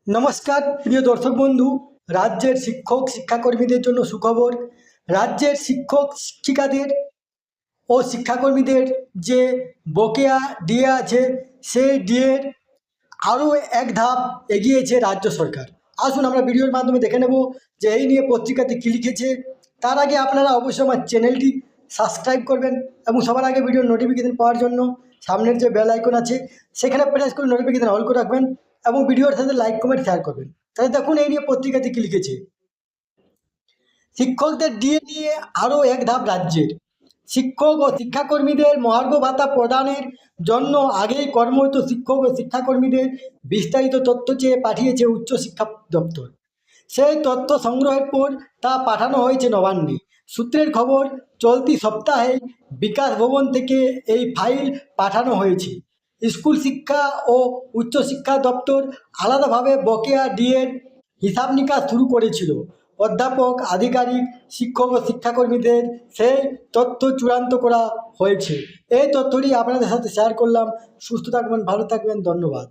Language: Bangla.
নমস্কার প্রিয় দর্শক বন্ধু। রাজ্যের শিক্ষক শিক্ষাকর্মীদের জন্য সুখবর। রাজ্যের শিক্ষক শিক্ষিকাদের ও শিক্ষাকর্মীদের যে বকেয়া ডিএ আছে, সেই ডিএর আরও এক ধাপ এগিয়েছে রাজ্য সরকার। আসুন আমরা ভিডিওর মাধ্যমে দেখে নেব যে এই নিয়ে পত্রিকাতে কী লিখেছে। তার আগে আপনারা অবশ্যই আমার চ্যানেলটি সাবস্ক্রাইব করবেন এবং সবার আগে ভিডিওর নোটিফিকেশান পাওয়ার জন্য সামনের যে বেল আইকন আছে সেখানে প্রেস করে নোটিফিকেশান অল করে রাখবেন এবং ভিডিওর সাথে লাইক কমেন্ট শেয়ার করবেন। তাহলে দেখুন এই নিয়ে পত্রিকাতে কী লিখেছে। শিক্ষকদের ডিএ নিয়ে আরও এক ধাপ রাজ্যের। শিক্ষক ও শিক্ষাকর্মীদের মহার্ঘ ভাতা প্রদানের জন্য আগেই কর্মরত শিক্ষক ও শিক্ষাকর্মীদের বিস্তারিত তথ্য চেয়ে পাঠিয়েছে উচ্চশিক্ষা দপ্তর। সেই তথ্য সংগ্রহের পর তা পাঠানো হয়েছে নবান্নে। সূত্রের খবর, চলতি সপ্তাহে বিকাশ ভবন থেকে এই ফাইল পাঠানো হয়েছে। স্কুল শিক্ষা ও উচ্চশিক্ষা দপ্তর আলাদাভাবে বকেয়া ডিএর হিসাব নিকাশ শুরু করেছিল। অধ্যাপক, আধিকারিক, শিক্ষক ও শিক্ষাকর্মীদের সেই তথ্য চূড়ান্ত করা হয়েছে। এই তথ্যটি আপনাদের সাথে শেয়ার করলাম। সুস্থ থাকবেন, ভালো থাকবেন, ধন্যবাদ।